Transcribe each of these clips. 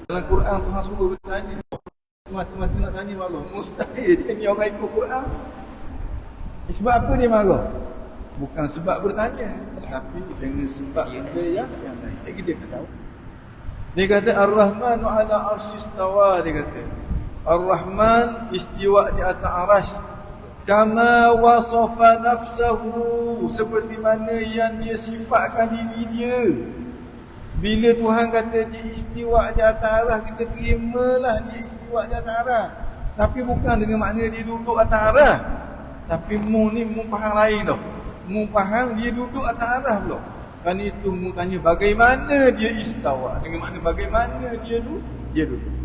Dalam Quran Tuhan suruh bertanya. Semata-mata nak tanya marah. Mustahil dia ni orang ikut Quran. Sebab apa dia marah? Bukan sebab bertanya, tapi dengan sebab dia yang lain. Lagi dia kata. Dia kata Ar-Rahmanu ala arsyistawa. Dia kata Ar-Rahman istiwa di atas aras. Kama wasafa nafsahu, seperti mana yang dia sifatkan diri dia. Bila Tuhan kata dia istiwa di atas aras, kita terimalah dia istiwa di atas aras. Tapi bukan dengan makna dia duduk atas aras. Tapi mu ni mu faham lain tau. Mu faham dia duduk atas aras pula. Kerana itu mu tanya bagaimana dia istawa, dengan makna bagaimana dia duduk.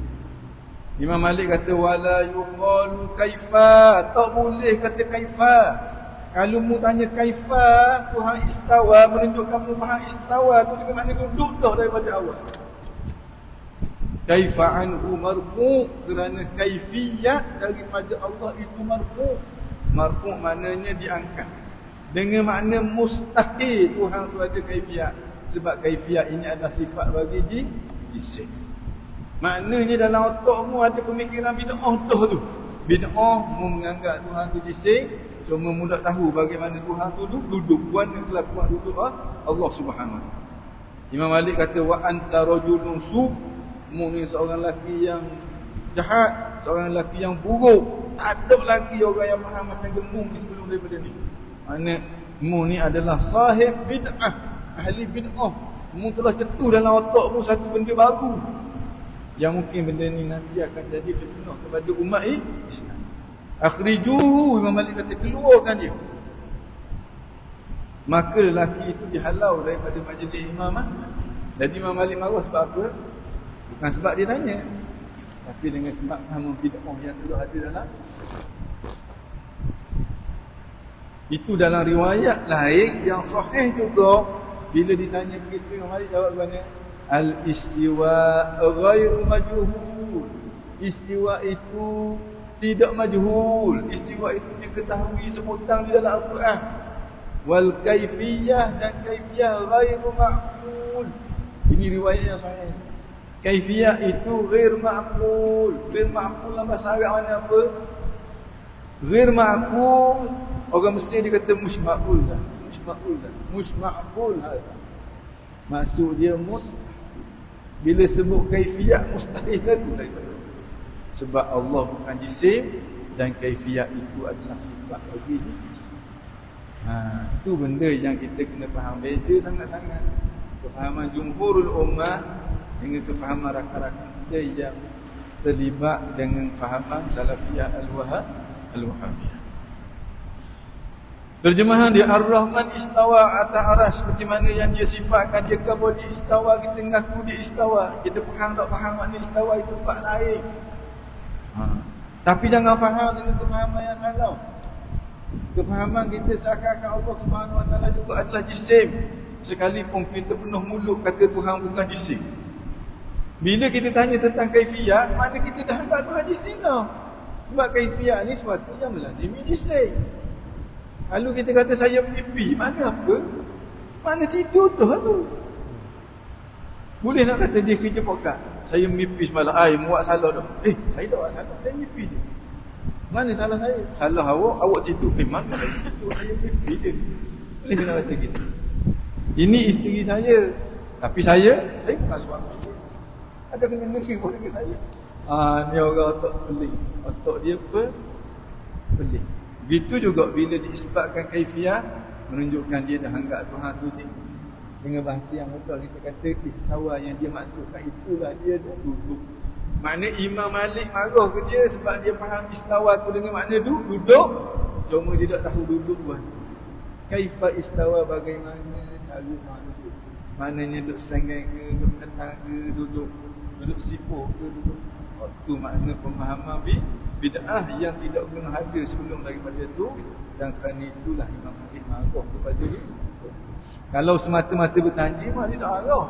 Imam Malik kata wala yuqalu kaifa, tak boleh kata kaifa. Kalau mu tanya kaifa Tuhan istawa, menunjukkan mu faham istawa tu dengan makna duduk dah daripada awal. Kaifa anhu marfu, kerana kaifiyat daripada Allah itu marfu. Marfu maknanya diangkat. Dengan makna mustahil Tuhan tu ada kaifiyat. Sebab kaifiyat ini adalah sifat bagi jisim. Maknanya dalam otakmu ada pemikiran bid'ah tu. Bid'ah mu menganggap Tuhan tu jisim, cuma mu tak tahu bagaimana Tuhan tu duduk, bukan kelakuan duduk Allah Subhanahu wa taala. Imam Malik kata wa anta rajulun su, mu ni seorang lelaki yang jahat, seorang lelaki yang buruk. Tak ada lagi orang yang faham macam gemung di sebelum daripada ni. Makna mu ni adalah sahib bid'ah, ahli bid'ah. Mu telah cetuh dalam otakmu satu benda baru yang mungkin benda ni nanti akan jadi fitnah kepada umat Islam. Akhrijuhu, Imam Malik kata keluarkan dia. Maka lelaki itu dihalau daripada majlis Imam Ahmad. Jadi Imam Malik marah sebab apa? Bukan sebab dia tanya, tapi dengan sebab faham bid'ah yang telah ada dalam. Itu dalam riwayat lain yang sahih juga. Bila ditanya begitu, Imam Malik jawab bagaimana? Al-istiwa ghairu majhul. Istiwa itu tidak majhul. Istiwa itu diketahui sebutan di dalam Al-Quran. Wal kaifiyah, dan kaifiyah ghairu ma'qul. Ini riwayat yang sahih. Kaifiyah itu ghair ma'qul. Ghair ma'qul dalam bahasa Arab mana apa? Ghair ma'qul. Orang Mesir dia kata mushma'qul dah. Mushma'qul dah. Mushma'qul dah. Maksud dia bila sebut kaifiyat mustahil lagi daripada. Sebab Allah bukan jisim dan kaifiyat itu adalah sifat bagi jisim. Itu benda yang kita kena faham. Beza sangat-sangat kefahaman jumhurul ummah dengan kefahaman rakan-rakan kita yang terlibat dengan fahaman salafiyah al-wahabiyah. Terjemahan dia Ar-Rahman istawa atas aras, seperti mana yang dia sifatkan. Dia kalau dia istawa, kita mengaku dia istawa. Kita faham tak faham makna istawa itu tempat lain. Tapi jangan faham dengan kefahaman yang salah. Kefahaman kita seakan-akan Allah Subhanahu wa taala juga adalah jisim. Sekalipun kita penuh mulut kata Tuhan bukan jisim. Bila kita tanya tentang kaifiyah, mana kita dah anggap Tuhan jisim dah. Sebab kaifiyah ni sesuatu yang melazimi jisim. Lalu kita kata saya mimpi, mana apa? Mana tidur tu? Boleh nak kata dia kerja pokat. Saya mimpi semalam, muat salah dah. Saya tak buat salah, saya mimpi je. Mana salah saya? Salah awak tidur. Mana saya tidur? Saya mimpi je. Boleh nak kata gitu. Ini isteri saya. Tapi saya bukan suami dia. Ada kena ngeri pun dengan saya. Ni orang otak pelik. Otak dia pelik. Begitu juga bila diisbatkan kaifiyah, menunjukkan dia dah anggap Tuhan tu dia. Dengan bahasa yang betul kita kata istawa, yang dia maksudkan itulah dia dah duduk. Makna Imam Malik marah ke dia sebab dia faham istawa tu dengan makna duduk. Cuma dia tak tahu duduk pun. Kaifa istawa, bagaimana cara duduk. Maknanya duduk senggang ke, duduk ketang ke, duduk sipur ke, duduk. Itu makna pemahaman bid'ah yang tidak pernah ada sebelum daripada itu. Dan kerana itulah Imam Malik marah kepada dia. Kalau semata-mata bertanya, Imam Malik tak marah.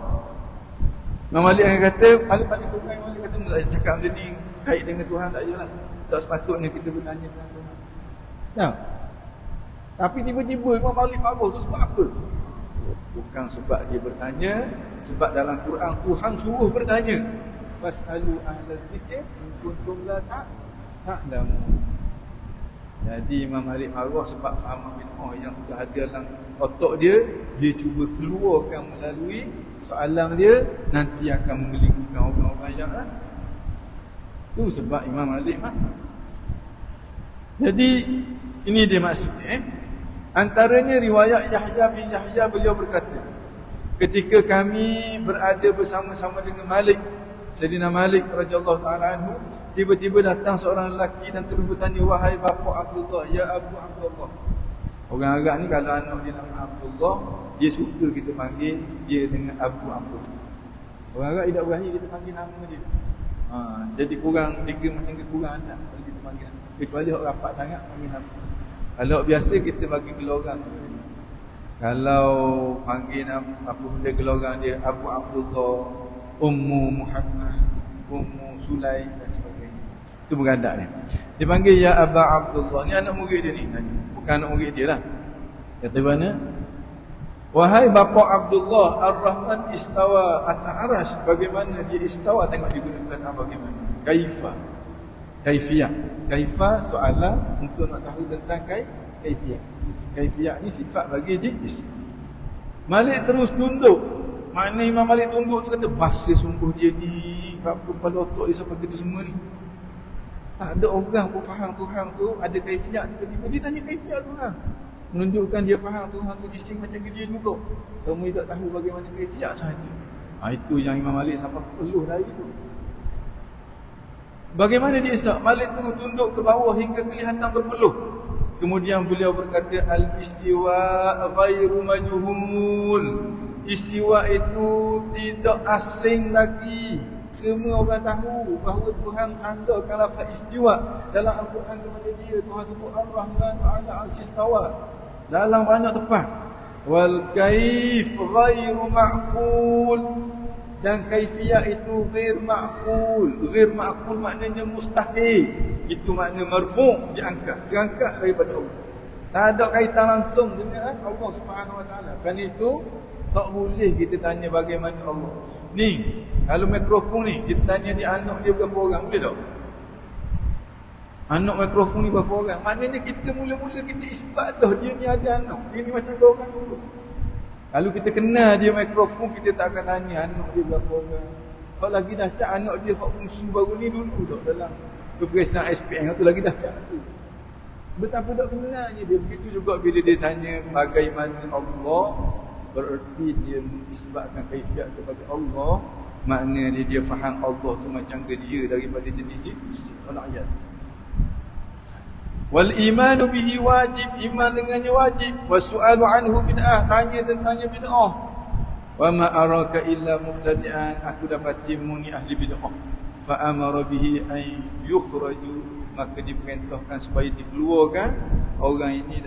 Imam Malik akan kata, paling-paling kurang Imam Malik kata, tak cakap benda ni kait dengan Tuhan, tak jelas. Tak sepatutnya kita bertanya dengan Tuhan. Ya. Tapi tiba-tiba Imam Malik marah tu sebab apa? Bukan sebab dia bertanya, sebab dalam Quran Tuhan suruh bertanya. Fas'alu ahla dzikr in kuntum la ta'lamun. Jadi Imam Malik marah sebab faham bid'ah yang sudah ada dalam otak dia, dia cuba keluarkan melalui soalan dia, nanti akan menggelikan orang-orang yang tu sebab Imam Malik marah. Jadi ini dia maksudnya. Antaranya riwayat Yahya bin Yahya, beliau berkata, ketika kami berada bersama-sama dengan Malik, Sayyidina Malik radhiyallahu taala anhu, tiba-tiba datang seorang lelaki dan terus bertanya, wahai bapa Abdullah, ya Abu Abdullah. Orang Arab ni kalau anak dia nama Abdullah, dia suka kita panggil dia dengan Abu Abdullah. Orang Arab tidak berani kita panggil nama dia. Jadi kurang, dia macam kurang anak kalau kita panggil nama. Kecuali orang rapat sangat panggil nama. Kalau biasa kita bagi geloran. Kalau panggil nama apa benda geloran dia, Abu Abdullah, Ummu Muhammad, Ummu Sulaim dan sebagainya. Itu beradak ni. Dia panggil ya Aba Abdullah. Ni anak murid dia ni. Bukan anak murid dia lah. Kata mana? Wahai bapa Abdullah, Ar-Rahman istawa at-arash. Bagaimana dia istawa? Tengok dia guna kata bagaimana. Kaifa. Kaifiyah. Kaifa soalan untuk nak tahu tentang kaifiyah. Kaifiyah ni sifat bagi isim. Malik terus tunduk. Makna Imam Malik tunduk tu kata, bahasa sungguh dia ni, apa kepala otak dia sampai gitu semua ni. Tak ada orang pun faham Tuhan tu ada kaifiyah. Tiba-tiba dia tanya kaifiyah Tuhan, menunjukkan dia faham Tuhan tu jisim macam dia juga. Kamu tidak tahu bagaimana kaifiyah sahaja. Itu yang Imam Malik sampai peluh dari itu. Bagaimana dia sah? Malik terus tunduk ke bawah hingga kelihatan berpeluh. Kemudian beliau berkata, al-istiwa ghairu majhul. Istiwa itu tidak asing lagi. Semua orang tahu bahawa Tuhan sandarkan lafaz istiwa dalam Al-Quran kepada dia. Tuhan sebut Ar-Rahman 'ala 'arsy istawa dalam banyak tempat. Wal kaif ghairu ma'qul. Dan kaifiyah itu ghair ma'qul. Ghair ma'qul maknanya mustahil. Itu makna marfu', diangkat daripada Allah. Tak ada kaitan langsung dengan Allah Subhanahu Wa Taala. Kan itu tak boleh kita tanya bagaimana Allah. Ni, kalau mikrofon ni kita tanya dia anak dia berapa orang, boleh tak? Anak mikrofon ni berapa orang? Maknanya kita mula-mula kita isbat dah dia ni ada anak. Dia ni macam dua orang dulu. Kalau kita kenal dia mikrofon, kita tak akan tanya anak dia berapa orang. Kalau lagi dahsyat anak dia hak musuh baru ni dulu tak dalam peperiksaan SPM tu lagi dahsyat tu. Betapa tak kenalnya dia. Begitu juga bila dia tanya bagaimana Allah, bererti dia mengisbatkan kaifiyat kepada Allah. Maknanya dia faham Allah tu macam dia daripada jenis jin. Ayat. Wal imanu bihi wajib, iman dengannya wajib. Wasu'alu anhu bid'ah, tanya tentangnya bid'ah. Wa ma araka illa mubtadi'an, aku dapati muni ahli bid'ah. Fa amara bihi ay yukhraju, maka diperintahkan supaya dikeluarkan orang ini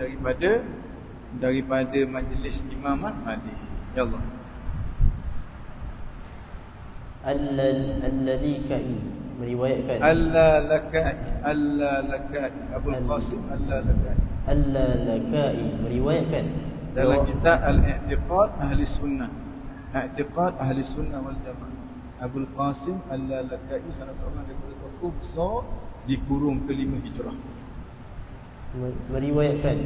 daripada majlis Imam Malik. Ya Allah. Al-Lalikai meriwayatkan Al-Lalakai Abul Qasim Al-Lalakai meriwayatkan dalam kitab Al-I'tiqad Ahli Sunnah, I'tiqad Ahli Sunnah wal Jamaah. Abul Qasim Al-Lalakai salah seorang daripada tokoh besar di kurun ke-5 Hijrah. Meriwayatkan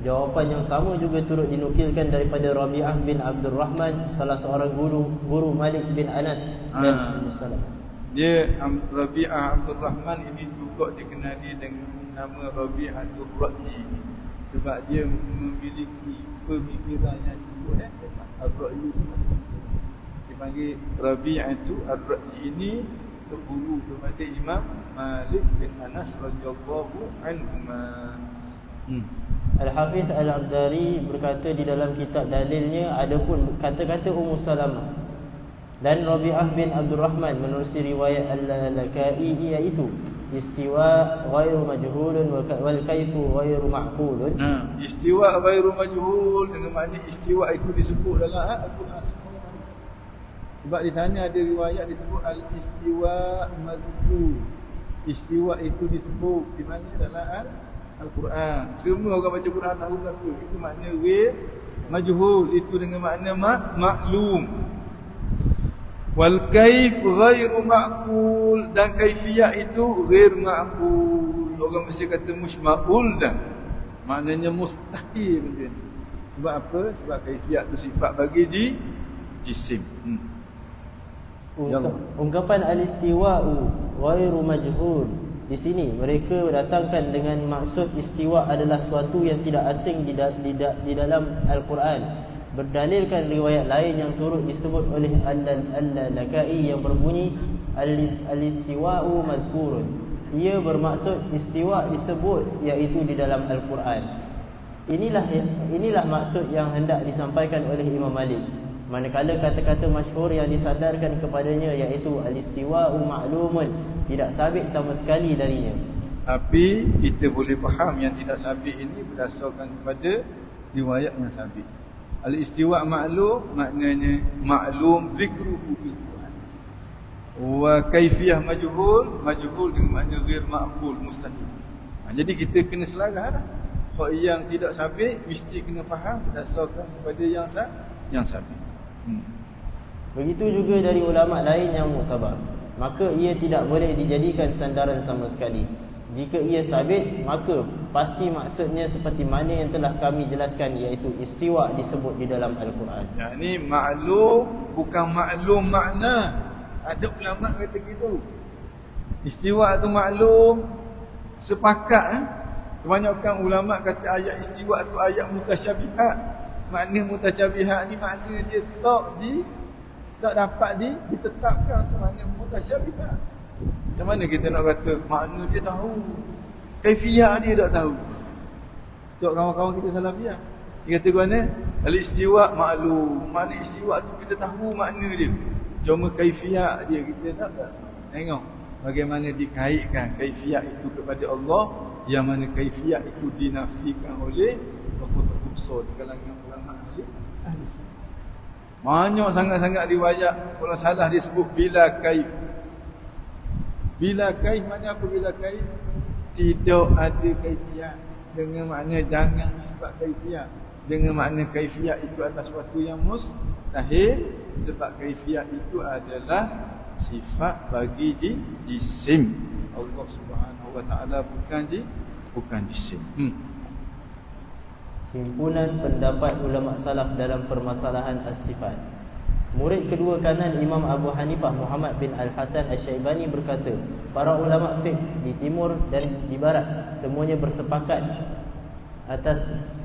jawapan yang sama juga turut dinukilkan daripada Rabi'ah bin Abdul Rahman, salah seorang guru Malik bin Anas dan Musallam. Dia Rabi'ah Abdul Rahman ini juga dikenali dengan nama Rabi'atul Ra'yi, sebab dia memiliki pemikiran yang cukup Ar-Ra'yi. Dipanggil Rabi'atul Ar-Ra'yi ini guru kepada Imam Malik bin Anas radhiyallahu anhu. Al-Hafiz Al-Abdari berkata di dalam kitab dalilnya, adapun kata-kata Ummu Salamah dan Rabi'ah bin Abdul Rahman menerusi riwayat Al-Lalakai, iaitu istiwa ghairu majhulun wal kaifu ghairu ma'qulun. Istiwa ghairu majhul dengan makna istiwa itu disebut dalam Al-Quran. Sebab di sana ada riwayat disebut al-istiwa madhkur. Istiwa itu disebut di mana dalam Al-Quran. Semua orang baca Quran tahu apa itu makna ghair majhul, itu dengan makna maklum. Wal kaif ghairu ma'qul, dan kaifiyah itu ghair ma'qul. Orang mesti kata musma'ul dah. Maknanya mustahil benda ni. Sebab apa? Sebab kaifiyah tu sifat bagi jisim. Ungkapan al-istiwa'u ghairu majhul, di sini mereka datangkan dengan maksud istiwa adalah suatu yang tidak asing di dalam Al-Quran, berdalilkan riwayat lain yang turut disebut oleh Al-Laka'i yang berbunyi al-istiwa'u madhkurun. Ia bermaksud istiwa disebut iaitu di dalam Al-Quran. Inilah maksud yang hendak disampaikan oleh Imam Malik. Manakala kata-kata masyhur yang disandarkan kepadanya iaitu al-istiwa'u ma'lumun tidak sabit sama sekali darinya. Tapi kita boleh faham yang tidak sabit ini berdasarkan kepada riwayat yang sabit. Al-istiwa' ma'lum maknanya ma'lum zikruhu fil Quran. Wa kaifiyah majhul, majhul dengan makna ghair ma'qul, mustahil. Jadi kita kena selaras lah. Kalau yang tidak sabit mesti kena faham berdasarkan kepada yang sabit. Begitu juga dari ulama lain yang muktabar, maka ia tidak boleh dijadikan sandaran sama sekali. Jika ia sabit, maka pasti maksudnya seperti mana yang telah kami jelaskan, iaitu istiwa disebut di dalam Al-Quran. Yang ni maklum, bukan maklum makna. Ada ulama kata gitu. Istiwa tu maklum, sepakat. Kebanyakan ulama kata ayat istiwa tu ayat mutasyabihat. Makna mutasyabihat ni makna dia tak dapat ditetapkan untuk makna mutasyabihat. Macam mana kita nak kata makna dia tahu, kaifiyah dia tak tahu? Tengok kawan-kawan kita salafiyah, dia kata mana al-istiwa maklum, makna istiwa tu kita tahu makna dia, cuma kaifiyah dia kita tak tahu. Tengok bagaimana dikaitkan kaifiyah itu kepada Allah, yang mana kaifiyah itu dinafikan oleh tokoh-tokoh besar di kalangan ulama ahli sunnah. Banyak sangat-sangat riwayat kalau salah disebut bila kaif. Bila kaif makna apa? Bila kaif tidak ada kaifiyah, dengan makna jangan disebut kaifiyah, dengan makna kaifiyah itu adalah sesuatu yang mustahil, sebab kaifiyah itu adalah sifat bagi jisim. Allah Subhanahu wa taala bukan jisim. Himpunan pendapat ulama salaf dalam permasalahan as-sifat. Murid kedua kanan Imam Abu Hanifah, Muhammad bin Al-Hasan Asy-Syaibani berkata, para ulama fiqh di timur dan di barat semuanya bersepakat atas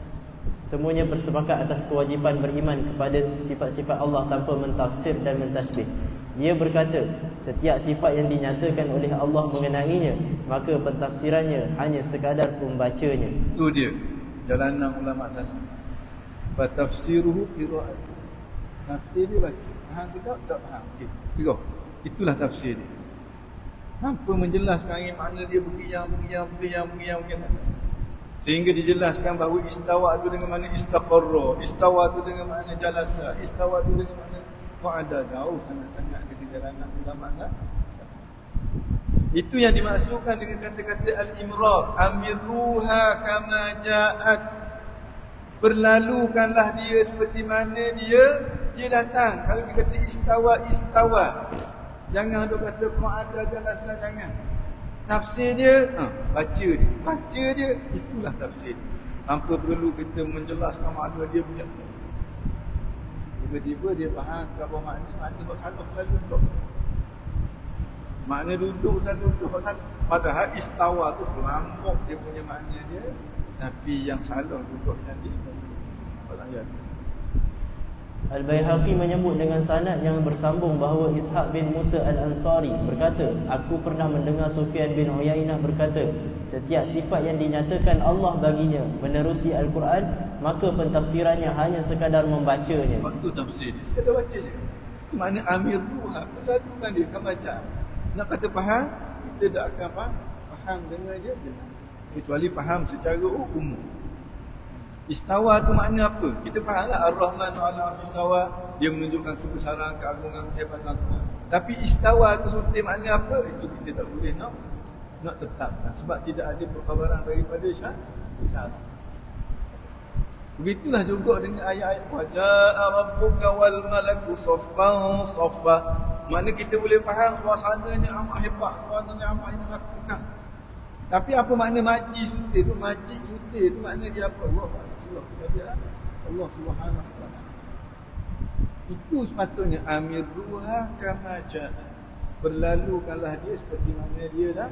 kewajiban beriman kepada sifat-sifat Allah tanpa mentafsir dan mentashbih. Dia berkata, setiap sifat yang dinyatakan oleh Allah mengenainya, maka pentafsirannya hanya sekadar pembacanya. Itu dia jalanan ulama salaf. Fa tafsiruhu qira'at. Tafsir dia baca. Faham ke tak faham? Okey, serah. Itulah tafsir dia. Tanpa menjelaskan makna dia begini. Sehingga dijelaskan bahawa istawa tu dengan makna istaqarra, istawa tu dengan makna jalasa, istawa tu dengan makna qa'ada. Jauh sangat-sangat dari jalanan ulama salaf. Itu yang dimaksudkan dengan kata-kata al-imrar, amiruha kama ja'at. Berlalukanlah dia seperti mana dia datang. Kalau dia kata istawa, jangan ada kata qa'ada jalasa, jangan. Tafsir dia, baca dia, itulah tafsir. Tanpa perlu kita menjelaskan makna dia punya. Tiba-tiba dia faham apa makna kok salah selalu tu. Makna duduk selalu duduk. Padahal istawa tu pelampuk dia punya makna dia, tapi yang salah duduk yang dia. Al-Baihaqi menyebut dengan sanad yang bersambung bahawa Ishaq bin Musa Al-Ansari berkata, aku pernah mendengar Sufyan bin Uyainah berkata, setiap sifat yang dinyatakan Allah baginya menerusi Al-Quran, maka pentafsirannya hanya sekadar membacanya. Waktu tafsir dia sekadar baca je. Makna amir ruha, lalukan dia akan baca. Nak kata faham, kita tak akan faham dengan dia, kecuali faham secara umum. Istawa tu makna apa? Kita fahamlah Ar-Rahman 'ala al-'arsy istawa, dia menunjukkan kebesaran, keagungan, kehebatan Tuhan. Tapi istawa tu suti makna apa? Itu kita tak boleh nak tetapkan, sebab tidak ada perkhabaran daripada syarak. Begitulah juga dengan ayat-ayat waja'a rabbuka wal malaku saffan saffa. Mana kita boleh faham suasananya amat hebat, suasananya amat menakutkan. Tapi apa makna maji sutir tu? Maji sutir tu makna dia apa? Allah Allah Subhanahu wa taala. Itu sepatutnya amiruha kama ja'a. Berlalukanlah dia seperti mana dia dah.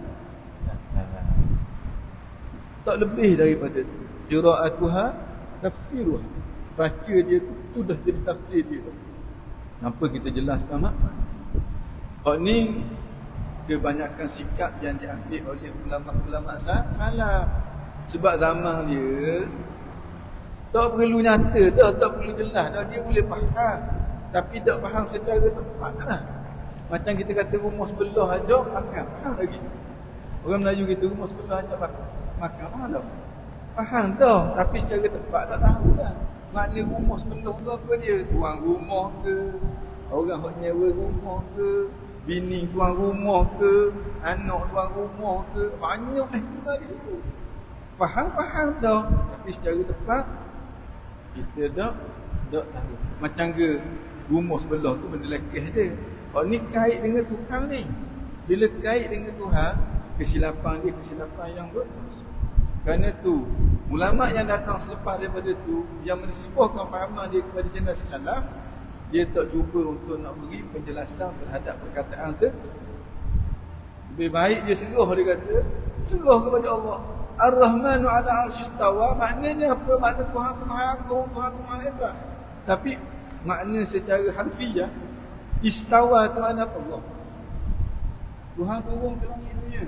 Tak lebih daripada itu. Qira'atuha tafsiruha. Baca dia tu dah jadi tafsir dia. Apa kita jelaskan makna? Ni kebanyakan sikap yang diambil oleh ulama-ulama salah. Sebab zaman dia tak perlu nyata dah, tak perlu jelas dah, dia boleh faham. Tapi tak faham secara tepat lah. Macam kita kata rumah sebelah aja makan, faham lagi. Orang Melayu kita rumah sebelah aja makan, faham dah. Faham dah, tapi secara tepat tak tahu dah. Makna rumah sebelah tu apa dia? Tuan rumah ke? Orang hok nyewa rumah ke? Bini tuan rumah ke, anak tuan rumah ke, banyak tinggal di situ. Faham dah, tapi secara tepat kita dah tahu. Macam ke rumah sebelah tu benda lekeh dia. Ni kait dengan Tuhan ni. Bila kait dengan Tuhan, kesilapan dia kesilapan yang berdosa. Kerana tu ulama yang datang selepas daripada tu yang menisbahkan fahaman dia kepada generasi salaf, dia tak cuba untuk nak beri penjelasan terhadap perkataan tersebut. Lebih baik dia serah, dia kata serah kepada Allah. Ar-Rahmanu ala arsyistawa, maknanya apa? Makna Tuhan tu Maha Agung, Tuhan tu Maha Hebat. Tapi makna secara harfiah, istawa tu makna apa? Allah. Tuhan turun ke langit dunia.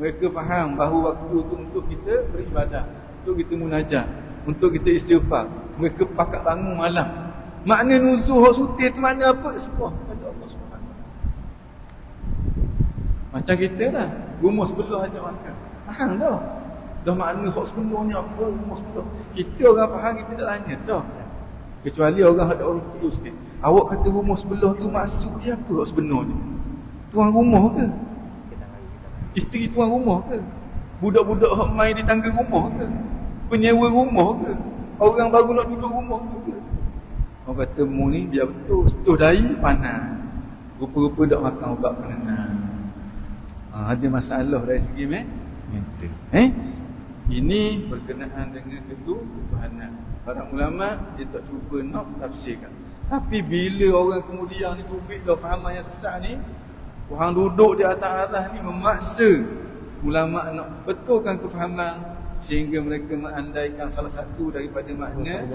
Mereka faham bahawa waktu tu untuk kita beribadah, untuk kita munajat, untuk kita istighfar. Mereka pakat bangun malam. Makna nuzuh sutir tu makna apa? Sebuah kepada Allah Subhanahu. Macam kita lah, rumah sebelah aja makan. Faham dah? Dah makna hak sebenarnya apa rumah sebelah. Kita orang faham, kita tak tanya dah. Kecuali orang ada orang tu sikit. Awak kata rumah sebelah tu maksud dia apa hak sebenarnya? Tuan rumah ke? Isteri tuan rumah ke? Budak-budak hak main di tangga rumah ke? Penyewa rumah ke? Orang baru nak duduk rumah tu ke? Orang kata mu ni biar betul, setuh dahi panas. Rupa-rupa tak makan ubat penenang. Ada masalah dari segi mental. Ini berkenaan dengan ketuhanan. Para ulama dia tak cuba nak tafsirkan. Tapi bila orang kemudian ni tubik dah fahaman yang sesat ni, orang duduk di atas arah ni memaksa ulama nak betulkan kefahaman sehingga mereka mengandaikan salah satu daripada makna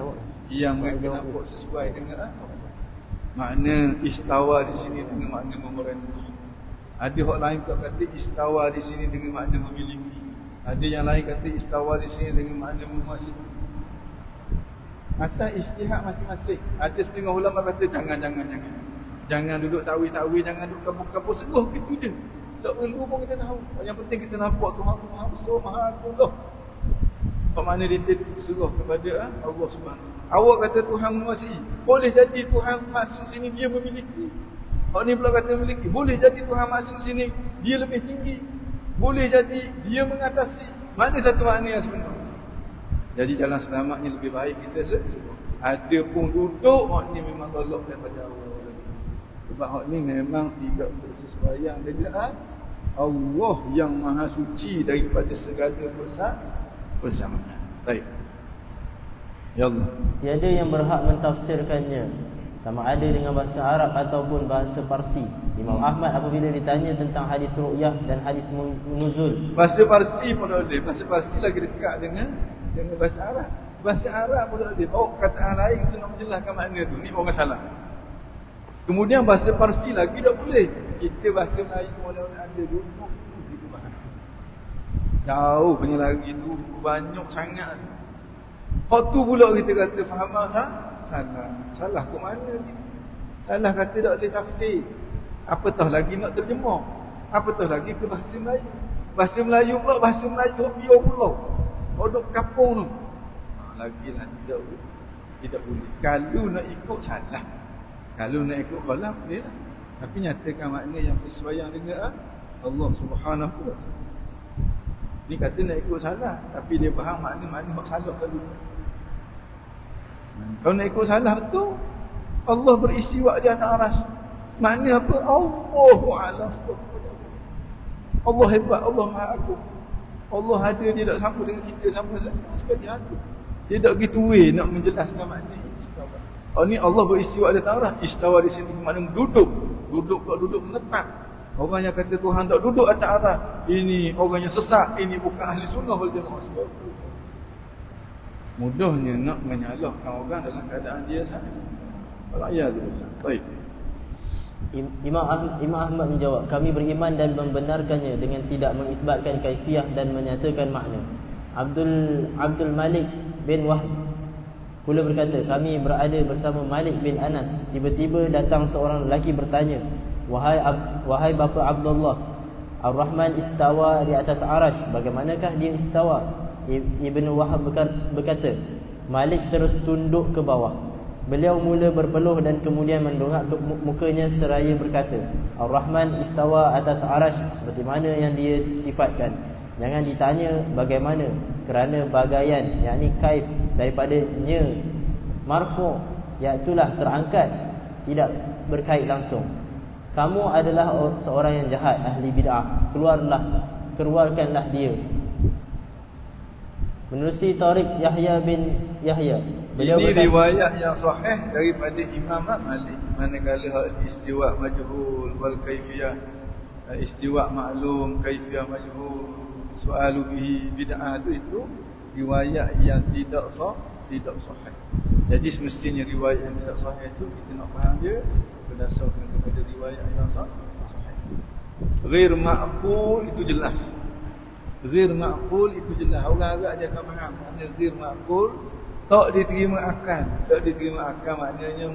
yang mereka nampak sesuai dengan makna istawa di sini dengan makna memerintah. Ada orang lain pula kata istawa di sini dengan makna memiliki. Ada yang lain kata istawa di sini dengan makna menguasai. Atas ijtihad masing-masing. Ada setengah ulama kata jangan duduk tawi-tawi, jangan duduk kabur-kabur, seruh gitu je. Tak perlu pun kita tahu. Yang penting kita nampak Tuhan Maha Besar, Maha Agung dah. Apa makna dia serah kepada Allah Subhanahu. Awak kata Tuhan menguasai. Boleh jadi Tuhan masuk sini dia memiliki. Awak ni pula kata memiliki. Boleh jadi Tuhan masuk sini dia lebih tinggi. Boleh jadi dia mengatasi. Mana satu makna yang sebenar? Jadi jalan selamatnya lebih baik kita sebut. Ada pun duduk awak ni memang tolak daripada Allah. Sebab awak ni memang tidak bersesuaian dengan Allah yang Maha Suci daripada segala bersamaan. Baik. Ya Allah. Tiada yang berhak mentafsirkannya sama ada dengan bahasa Arab ataupun bahasa Parsi. Imam Ahmad apabila ditanya tentang hadis ru'yah dan hadis nuzul, bahasa Parsi pun boleh. Bahasa Parsi lagi dekat dengan bahasa Arab. Bahasa Arab pun boleh. Bawa perkataan lain untuk nak menjelaskan makna tu. Ni orang salah. Kemudian bahasa Parsi lagi tak boleh. Kita bahasa Melayu mana-mana ada duduk gitu bahasa. Jauh punya lagi tu banyak sangat. Hak tu pula kita kata faham salah. Salah ke mana ni? Salah kata tak boleh tafsir. Apatah lagi nak terjemah. Apatah lagi ke bahasa Melayu. Bahasa Melayu pula bahasa Melayu biar pula. Duduk kampung tu. Lagilah tidak boleh. Kalau nak ikut salah. Kalau nak ikut khalaf boleh lah. Tapi nyatakan makna yang bersesuaian dengan Allah Subhanahu wa taala. Ni kata nak ikut salah, tapi dia faham makna hak salah lalu. Kalau nak ikut salah betul, Allah beristiwa di atas aras. Maknanya apa? Allahu a'lam. Allah hebat, Allah Maha Agung. Allah ada, dia tak sama dengan kita sama sekali hati. Dia tak gitu nak menjelaskan makna istiwa. Oh ni Allah beristiwa di atas aras. Istawa di sini makna duduk. Duduk menetap. Orang yang kata Tuhan tak duduk atas aras, ini orang yang sesat, ini bukan ahli sunnah wal jamaah. Mudahnya nak menyalahkan orang dalam keadaan dia salah. Alhamdulillah. Baik. Imam Ahmad menjawab, kami beriman dan membenarkannya dengan tidak mengisbatkan kaifiah dan menyatakan makna. Abdul Malik bin Wahb pula berkata, kami berada bersama Malik bin Anas. Tiba-tiba datang seorang lelaki bertanya, Wahai bapa Abdullah, Ar-Rahman istawa di atas arash, bagaimanakah dia istawa? Ibn Wahab berkata, Malik terus tunduk ke bawah. Beliau mula berpeluh dan kemudian mendongak ke mukanya seraya berkata, Ar-Rahman istawa atas arash seperti mana yang dia sifatkan. Jangan ditanya bagaimana, kerana bagaian, yakni kaif daripada nya marfu', iaitulah terangkat, tidak berkait langsung. Kamu adalah seorang yang jahat, ahli bid'ah. Keluarkanlah dia. Menerusi Tariq Yahya bin Yahya, beliau ini riwayat yang sahih daripada Imam Malik. Manakala hal istiwa majhul wal kaifiyah, istiwa maklum, kaifiyah majhul, soalu bihi bid'ah, itu riwayat yang tidak sahih. Jadi semestinya riwayat yang tidak sahih itu kita nak faham dia berdasarkan kepada riwayat yang sahih. Ghair ma'qul itu jelas. Ghair ma'qul itu jelas. Orang Arab dia akan faham makna ghair ma'qul, tak diterima akal. Tak diterima akal maknanya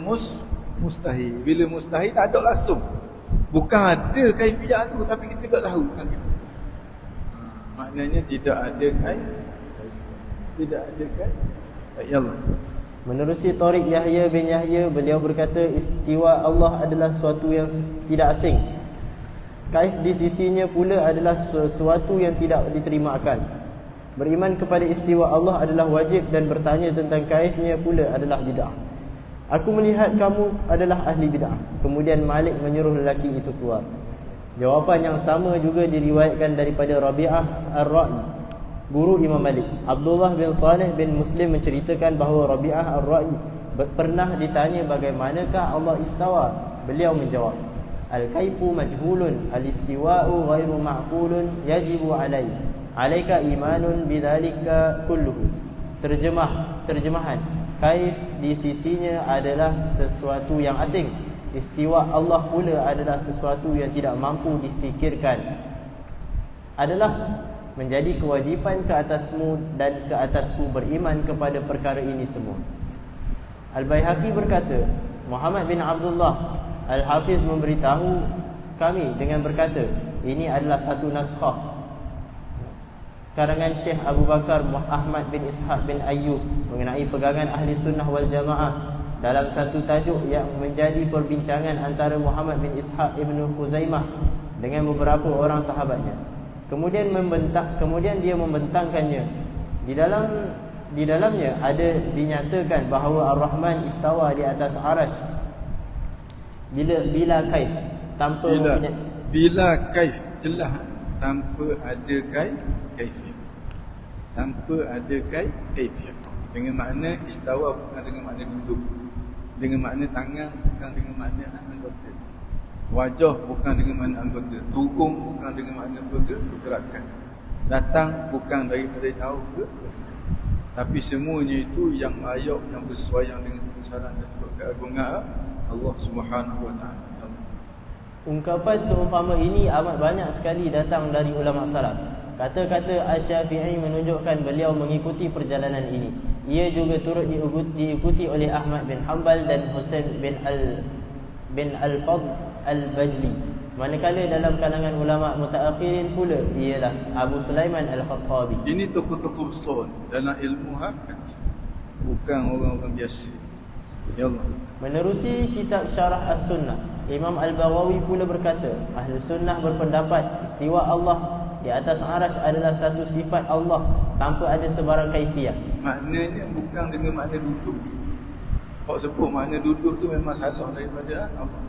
mustahil. Bila mustahil tak ada langsung. Bukan ada kaifiah tu tapi kita tak tahu kan kita. Maknanya tidak ada ya Allah. Menerusi Tariq Yahya bin Yahya, beliau berkata, istiwa Allah adalah sesuatu yang tidak asing. Kaif di sisinya pula adalah sesuatu yang tidak diterima akal. Beriman kepada istiwa Allah adalah wajib dan bertanya tentang kaifnya pula adalah bid'ah. Aku melihat kamu adalah ahli bid'ah. Kemudian Malik menyuruh lelaki itu keluar. Jawapan yang sama juga diriwayatkan daripada Rabi'ah Ar-Ra'i, guru Imam Malik. Abdullah bin Saleh bin Muslim menceritakan bahawa Rabi'ah Ar-Ra'i pernah ditanya bagaimanakah Allah istawa. Beliau menjawab, Al-kaifu majhulun, al-istiwa'u ghairu ma'qulun, yajibu alaika imanun bidzalika kulluhu. Terjemahan, kaif di sisinya adalah sesuatu yang asing. Istiwa Allah pula adalah sesuatu yang tidak mampu difikirkan. Adalah menjadi kewajipan ke atasmu dan ke atasku beriman kepada perkara ini semua. Al-Baihaqi berkata, Muhammad bin Abdullah Al-Hafiz memberitahu kami dengan berkata, ini adalah satu naskah karangan Syekh Abu Bakar Ahmad bin Ishaq bin Ayyub mengenai pegangan ahli sunnah wal jamaah dalam satu tajuk yang menjadi perbincangan antara Muhammad bin Ishaq ibn Khuzaimah dengan beberapa orang sahabatnya. Kemudian dia membentangkannya. Di dalamnya ada dinyatakan bahawa Ar-Rahman istawa di atas arash bila kaif, tanpa bila kaif jelas, tanpa ada kaifiyah. Tanpa ada kaifiyah. Dengan makna istawa bukan dengan makna duduk. Dengan makna tangan bukan dengan makna anggota. Wajah bukan dengan makna anggota. Turun bukan dengan makna pergerakan. Datang bukan daripada tahu ke. Tapi semuanya itu yang layak, yang bersesuaian dengan kebesaran dan keagungan Allah Subhanahu wa taala. Ungkapan seumpama ini amat banyak sekali datang dari ulama salaf. Kata-kata Asy-Syafi'i menunjukkan beliau mengikuti perjalanan ini. Ia juga turut diikuti oleh Ahmad bin Hanbal dan Husain bin Al-Fadl Al-Bajli. Manakala dalam kalangan ulama mutaakhirin pula ialah Abu Sulaiman Al-Khattabi. Ini tokoh-tokoh besar dalam ilmu hadis, bukan orang-orang biasa. Ya Allah. Menerusi kitab Syarah As-Sunnah, Imam Al-Bawawi pula berkata, Ahli Sunnah berpendapat istiwa Allah di atas arash adalah satu sifat Allah tanpa ada sebarang kaifiah. Maknanya bukan dengan makna duduk. Hak sebut makna duduk tu memang salah daripada Allah.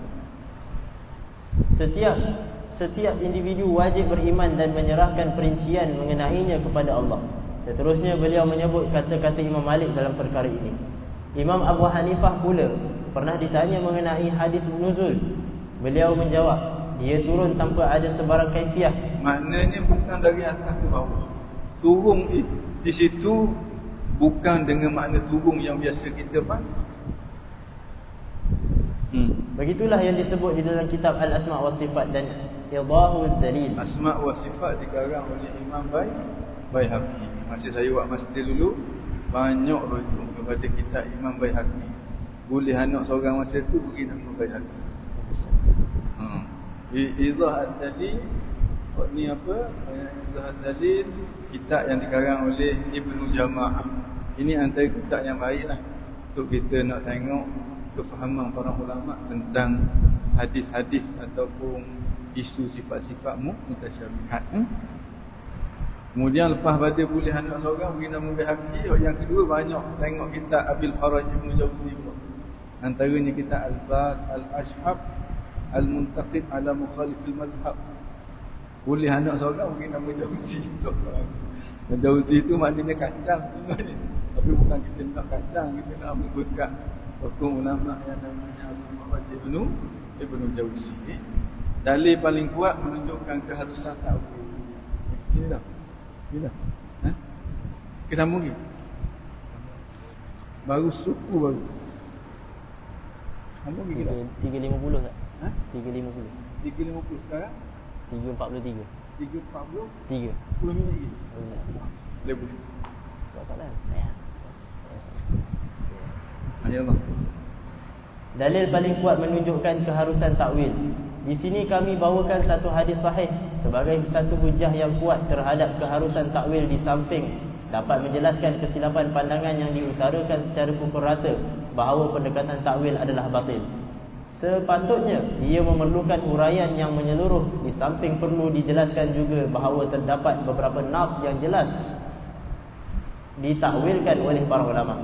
Setiap individu wajib beriman dan menyerahkan perincian mengenainya kepada Allah. Seterusnya beliau menyebut kata-kata Imam Malik dalam perkara ini. Imam Abu Hanifah pula pernah ditanya mengenai hadis nuzul. Beliau menjawab, dia turun tanpa ada sebarang kaifiah. Maknanya bukan dari atas ke bawah. Turun di situ bukan dengan makna turun yang biasa kita faham. Begitulah yang disebut di dalam kitab Al-Asma' wa Sifat dan Idahul Dalil. Asma' wa Sifat dikarang oleh Imam Baihaqi. Masa saya buat master dulu, banyak rujuk kepada kitab Imam Baihaqi. Boleh anak seorang masa tu beri nama Baihaqi. Idah Ad-Dalil, ni apa? Idah Ad-Dalil, kitab yang dikarang oleh Ibnu Jama'ah. Ini antara kitab yang baiklah untuk kita nak tengok kefahaman para ulama tentang hadis-hadis ataupun isu sifat-sifat mutasyabihat. Kemudian lepas pada boleh anak seorang beri nama Baihaqi. Yang kedua banyak tengok kitab Abil Faraj Ibn Jauzi. Antaranya kitab Al-Bas, Al-Ashhab, Al-Muntaqid ala Mukhalifil Madhab. Boleh anak seorang beri nama Jauzi. Jauzi itu maknanya kacang. Tapi bukan kita nak kacang, kita nak ambil berkat hukum ulama yang namanya Abil Faraj Ibn Jauzi. Dalil paling kuat menunjukkan keharusan ta'wil. Sini dah. Kita sambung lagi. Baru suku baru. Sambung lagi tak? 350 tak? 350. 3.50 sekarang? 3.43. 3.40? 3. 10 minit lagi. Boleh. Tak salah. Allah. Dalil paling kuat menunjukkan keharusan takwil. Di sini kami bawakan satu hadis sahih sebagai satu hujah yang kuat terhadap keharusan takwil, di samping dapat menjelaskan kesilapan pandangan yang diutarakan secara pukul rata bahawa pendekatan takwil adalah batil. Sepatutnya ia memerlukan uraian yang menyeluruh, di samping perlu dijelaskan juga bahawa terdapat beberapa nas yang jelas ditakwilkan oleh para ulama.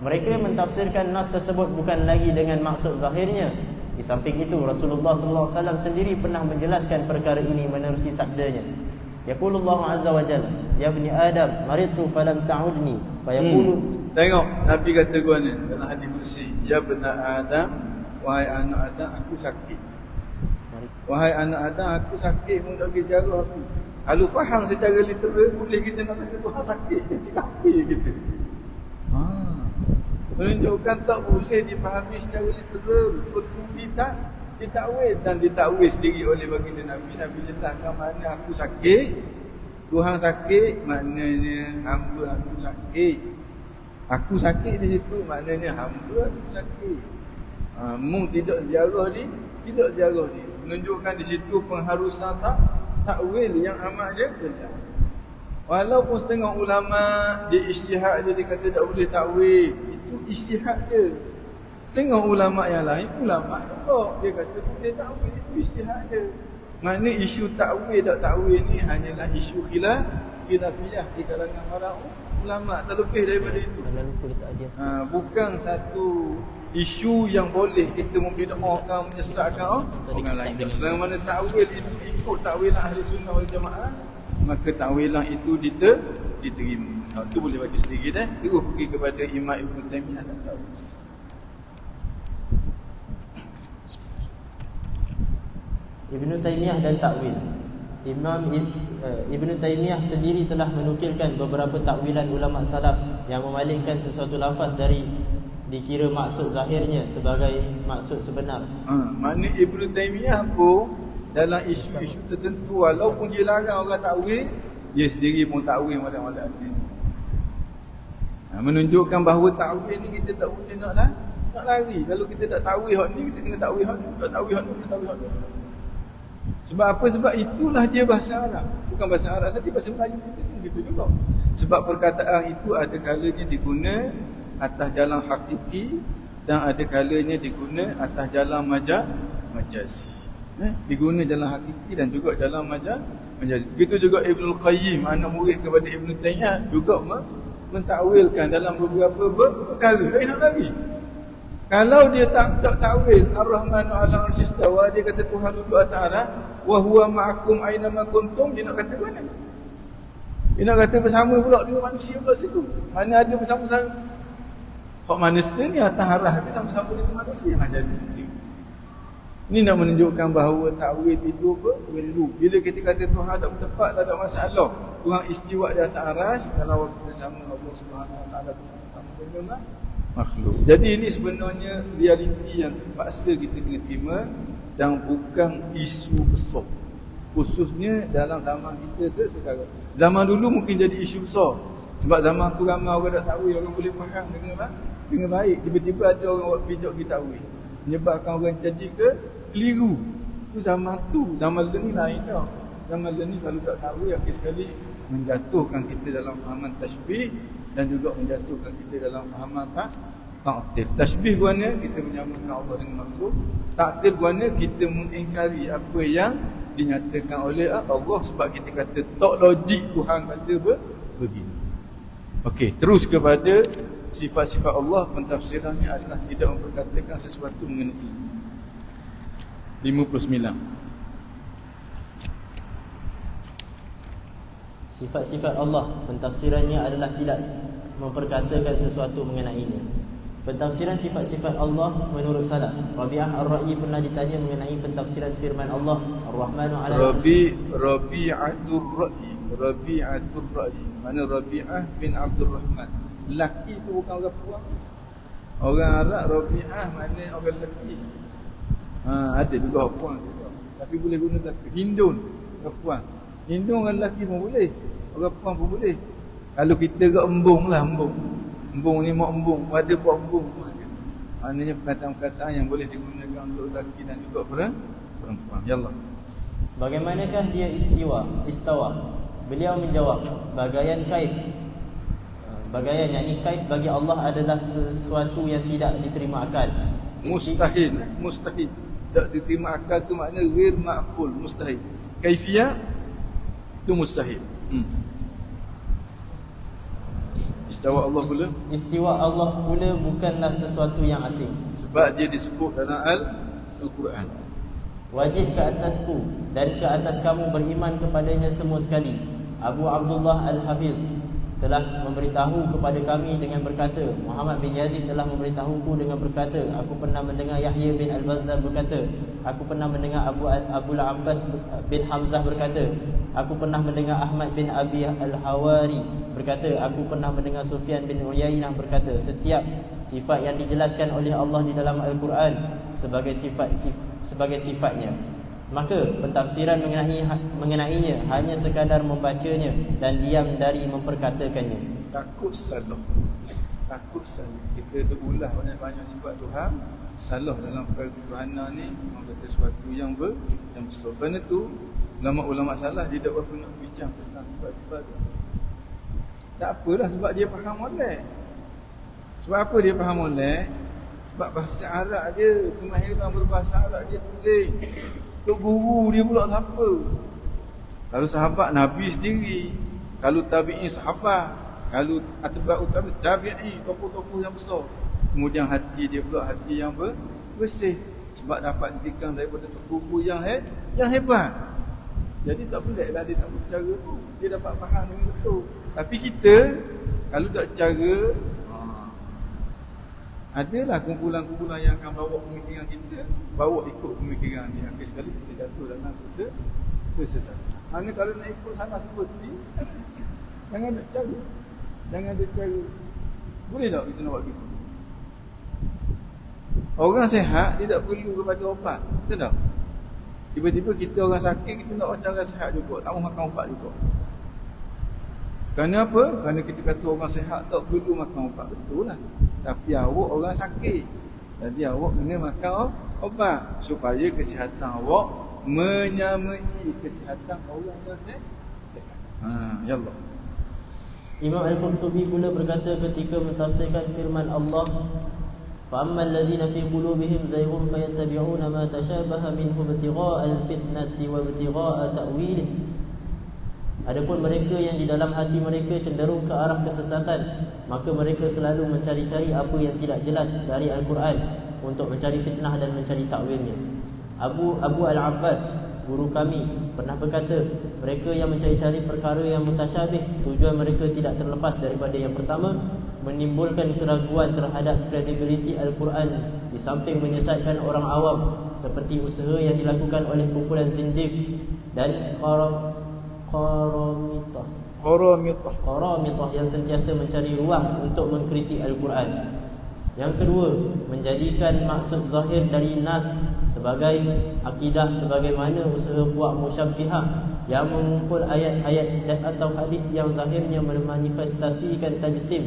Mereka mentafsirkan nas tersebut bukan lagi dengan maksud zahirnya. Di samping itu Rasulullah SAW sendiri pernah menjelaskan perkara ini menerusi sabdanya. Yaqulullahu azza wa jalla, ya ibni Adam, maridtu falam ta'udni. Fayaqulu, tengok Nabi kata gua ni dalam hadis kursi, ya ibni Adam, wahai anak Adam, aku sakit. Wahai anak Adam, aku sakit, mu nak pergi ziarah aku. Kalau faham secara literal, boleh kita nak kata Tuhan sakit, jadi kafir kita. Menunjukkan tak boleh difahami secara literal, perlu ditakwil dan ditakwil sendiri oleh baginda Nabi. Nabi jelaskan makna aku sakit, Tuhan sakit, maknanya hamba aku sakit. Aku sakit di situ maknanya hamba aku sakit. Mu tidak ziarah ni, menunjukkan di situ pengharusan takwil yang amat je benar. Walaupun setengah ulama dia ijtihad dia kata tak boleh takwil, itu ijtihad dia. Setengah ulama yang lain, ulama juga dia kata boleh takwil, itu ijtihad dia. Makna isu takwil tak takwil ni hanyalah isu khilafiyah di kalangan para ulama, tak lebih daripada itu. Bukan satu isu yang boleh kita membid'ahkan, menyesatkan orang lain. Selama mana takwil itu ikut takwilan ahli sunnah wal jamaah, maka takwilan itu diterima. Itu boleh baca sendiri dah. Terus pergi kepada Imam Ibn Taymiyah dan tahu. Ibn Taymiyah dan takwil. Ibn Taymiyah sendiri telah menukilkan beberapa takwilan ulama salaf yang memalingkan sesuatu lafaz dari dikira maksud zahirnya sebagai maksud sebenar. Makna Ibn Taymiyah pun dalam isu-isu tertentu, walaupun dia larang orang takwil, dia sendiri pun takwil wala adil. Menunjukkan bahawa takwil ni kita tak boleh nak lari. Kalau kita tak takwil hak ni, kita kena takwil hak ni, tak takwil hak ni, kita takwil hak ni. Sebab apa? Sebab itulah dia bahasa Arab. Bukan bahasa Arab tadi, bahasa Melayu kita pun gitu juga. Sebab perkataan itu ada kalanya diguna atas jalan hakiki dan ada kalanya diguna atas jalan majazi. Diguna jalan hakiki dan juga jalan majazi. Begitu juga Ibnul Qayyim, anak murid kepada Ibn Taymiyah, juga mentakwilkan dalam beberapa perkara. Nak lari. Kalau dia tak takwil Ar-Rahmanu 'ala arsy istawa, dia kata Tuhan duduk atas arah, wa huwa ma'akum aina ma kuntum, dia nak kata mana? Dia nak kata bersama pula dengan manusia pula situ. Mana ada bersama-sama. Hak manusia ni atas arah ke sama-sama dengan manusia. Jadi ni nak menunjukkan bahawa takwil itu perlu. Bila kita kata Tuhan tak bertempat, tak ada masalah. Tuhan istiwa di atas arasy, kalau kita sama Allah Subhanahu Wa Taala bersama-sama dengan makhluk. Jadi ini sebenarnya realiti yang terpaksa kita kena terima dan bukan isu besar. Khususnya dalam zaman kita sekarang. Zaman dulu mungkin jadi isu besar. Sebab zaman tu ramai orang tak takwil, orang boleh faham dengan baik. Tiba-tiba ada orang buat bijak kita takwil, menyebabkan orang jadi keliru. Itu zaman tu. Zaman ni lain tau. Zaman ni kalau tak takwil, akhir sekali menjatuhkan kita dalam fahaman tasbih dan juga menjatuhkan kita dalam fahaman ta'til. Tasbih guana kita menyamakan Allah dengan makhluk. Ta'til guana kita mengingkari apa yang dinyatakan oleh Allah, sebab kita kata tak logik Tuhan kata begini. Okey, terus kepada sifat-sifat Allah. Pentafsirannya adalah tidak memperkatakan sesuatu mengenai 59. Sifat-sifat Allah, pentafsirannya adalah tidak memperkatakan sesuatu mengenainya. Pentafsiran sifat-sifat Allah menurut salaf. Rabi'ah Ar-Ra'i pernah ditanya mengenai pentafsiran firman Allah Ar-Rahmanu 'ala Rabi'atul Ra'i. Rabi'atul Ra'i. Mana Rabi'ah bin Abdul Rahman. Lelaki tu bukan orang perempuan. Orang Arab Rabi'ah mana orang lelaki. Ada juga orang perempuan juga. Tapi boleh guna lelaki. Hindun perempuan. Hindun orang lelaki pun boleh. Orang perempuan pun boleh. Kalau kita ke embung lah, embung. Embung ni mak embung, ada buat embung. Maknanya perkataan-perkataan yang boleh digunakan untuk lelaki dan juga perempuan. Ya Allah. Bagaimanakah dia istawa? Beliau menjawab, bagaian kaif. Bagaian yakni kaif bagi Allah adalah sesuatu yang tidak diterima akal. Mustahil. Tak diterima akal tu makna ghair ma'qul, mustahil. Kaifiyah itu mustahil. Istiwa Allah pula. Istiwa Allah pula bukanlah sesuatu yang asing. Sebab dia disebut dalam Al-Quran. Wajib ke atasku dan ke atas kamu beriman kepadanya semua sekali. Abu Abdullah Al-Hafiz telah memberitahu kepada kami dengan berkata, Muhammad bin Yazid telah memberitahuku dengan berkata, aku pernah mendengar Yahya bin Al-Bazzar berkata, aku pernah mendengar Abu Abbas bin Hamzah berkata, aku pernah mendengar Ahmad bin Abi Al-Hawari berkata, aku pernah mendengar Sufyan bin Uyainah berkata, setiap sifat yang dijelaskan oleh Allah di dalam Al-Quran sebagai sifatnya, maka pentafsiran mengenainya hanya sekadar membacanya dan diam dari memperkatakannya. Takut salah. Kita terulah banyak-banyak sifat Tuhan, salah dalam perkara ketuhanan ni, orang kata sesuatu yang besar. Kerana tu ulama-ulama salah dia tak berapa nak bincang tentang sifat-sifat tu. Tak apalah, sebab dia faham molek. Sebab apa dia faham molek? Sebab bahasa Arab dia, kemahiran berbahasa Arab dia tulis. Tok guru dia pula siapa? Kalau sahabat Nabi sendiri, kalau tabi'in sahabat, kalau atba'ut tabi'in, tokoh-tokoh yang besar. Kemudian hati dia pula hati yang bersih, sebab dapat didikan daripada tok guru yang hebat. Jadi tak peliklah dia tak berbicara tu, dia dapat faham dengan betul. Tapi kita kalau tak cara, adalah kumpulan-kumpulan yang akan bawa pemikiran kita, bawa ikut pemikiran dia. Akhir sekali kita jatuh dalam kesesatan. Mana kalau nak ikut salah seperti jangan nak cara. Boleh tak kita nak buat gitu? Orang sehat dia tak perlu kepada obat, betul tak? Tiba-tiba kita orang sakit, kita nak cara sehat juga, tak mahu makan ubat juga. Kerana apa? Kerana kita kata orang sehat tak perlu makan ubat. Betul lah. Tapi awak orang sakit, jadi awak kena makan ubat supaya kesihatan awak menyamai kesihatan orang yang sehat. Ya Allah. Imam Al-Qurtubi pula berkata ketika mentafsirkan firman Allah, فَأَمَّا الَّذِينَ فِي قُلُوبِهِمْ زَيْغٌ فَيَتَّبِعُونَ مَا تَشَابَهَ مِنْهُ ابْتِغَاءَ الْفِتْنَةِ وَابْتِغَاءَ تَأْوِيلِهِ. Adapun mereka yang di dalam hati mereka cenderung ke arah kesesatan, maka mereka selalu mencari-cari apa yang tidak jelas dari Al-Quran untuk mencari fitnah dan mencari takwilnya. Abu Al-Abbas, guru kami, pernah berkata, mereka yang mencari-cari perkara yang mutasyabih, tujuan mereka tidak terlepas daripada yang pertama, menimbulkan keraguan terhadap kredibiliti Al-Quran, di samping menyesatkan orang awam, seperti usaha yang dilakukan oleh kumpulan zindiq dan Qaramitah yang sentiasa mencari ruang untuk mengkritik Al-Quran. Yang kedua, menjadikan maksud zahir dari nas sebagai akidah, sebagaimana usaha puak musyabbihah yang mengumpul ayat-ayat atau hadis yang zahirnya memanifestasikan tajsim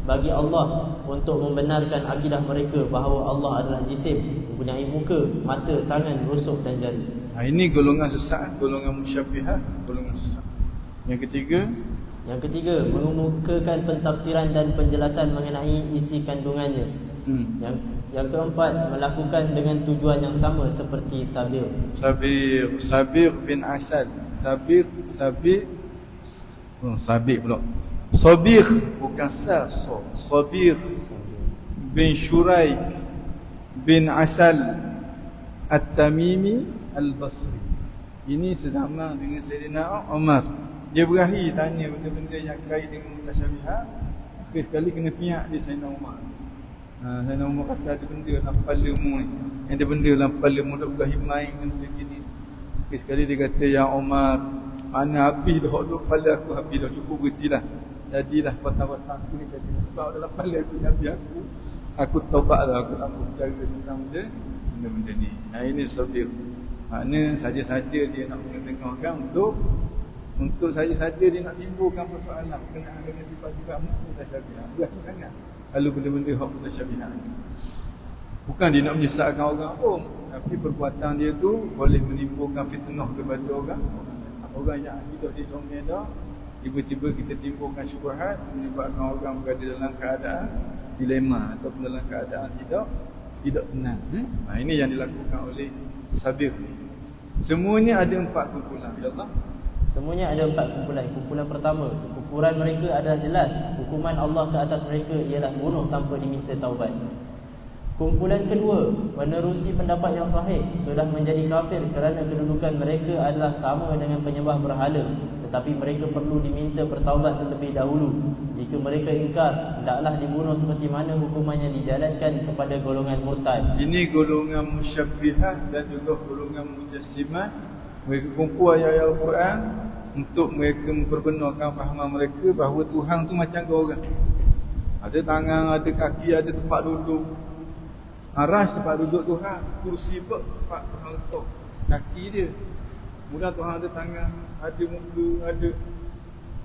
bagi Allah untuk membenarkan akidah mereka bahawa Allah adalah jisim, mempunyai muka, mata, tangan, rusuk dan jari. Ini golongan sesat, golongan musyabbihah, golongan sesat. Yang ketiga, mengemukakan pentafsiran dan penjelasan mengenai isi kandungannya. Yang keempat, melakukan dengan tujuan yang sama seperti Sabir bin Asad. Sabir pula. Sabir bukan Sabir bin Shuraik bin Asal At-Tamimi Al-Basri. Ini sezaman dengan Sayyidina Umar. Dia berakhir tanya benda-benda yang kait dengan mutasyabihat. Sekali kena piak dia Sayyidina Umar. Sayyidina Umar kata ada benda dalam kepala-mu ni. Ada benda dalam kepala-mu duk berakhir main dengan benda gini. Sekali dia kata, ya Umar, mana habis dah duk kepala aku, habis dah, cukup berhentilah. Jadilah patah-patah aku ni jadi sebab dalam kepala aku ni habis aku taubatlah, aku tak mau bercara tentang benda-benda ni. Ini sabir. Makna saja-saja dia nak mengetengahkan untuk saja-saja dia nak timbulkan persoalan berkenaan dengan sifat-sifat mutasyabihat. Berarti sangat kalau benda-benda hak mutasyabihat. Bukan dia nak menyesatkan orang pun, tapi perbuatan dia tu boleh menimbulkan fitnah kepada orang yang hidup di comel dah. Tiba-tiba kita timbulkan syubhat menyebabkan orang berada dalam keadaan dilema ataupun dalam keadaan tidak tenang. Ini yang dilakukan oleh Sabir ni. Semuanya ada 4 kumpulan, ya Allah. Semuanya ada 4 kumpulan. Kumpulan pertama, kekufuran mereka adalah jelas. Hukuman Allah ke atas mereka ialah bunuh tanpa diminta taubat. Kumpulan kedua, menerusi pendapat yang sahih, sudah menjadi kafir kerana kedudukan mereka adalah sama dengan penyembah berhala, tetapi mereka perlu diminta bertaubat terlebih dahulu. Jika mereka ingkar, hendaklah dibunuh seperti mana hukuman yang dijalankan kepada golongan murtad. Ini golongan musyabbihah dan juga golongan mujassimah. Mereka kumpul ayat Al-Quran untuk mereka memperbenarkan fahaman mereka bahawa Tuhan tu macam orang. Ada tangan, ada kaki, ada tempat duduk. Arash tempat duduk Tuhan, kursi tempat Tuhan letak kaki dia. Kemudian Tuhan ada tangan, ada muka, ada.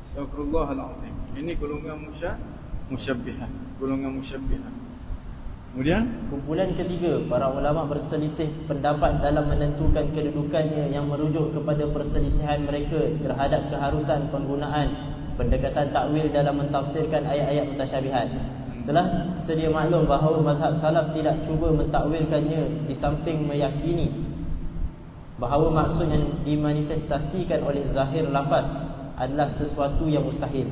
Astagfirullahaladzim. Ini golongan musyabbihah, golongan musyabbihah. Kemudian kumpulan ketiga, para ulama berselisih pendapat dalam menentukan kedudukannya yang merujuk kepada perselisihan mereka terhadap keharusan penggunaan pendekatan takwil dalam mentafsirkan ayat-ayat mutasyabihat. Telah sedia maklum bahawa mazhab salaf tidak cuba mentakwilkannya, di samping meyakini bahawa maksud yang dimanifestasikan oleh zahir lafaz adalah sesuatu yang mustahil.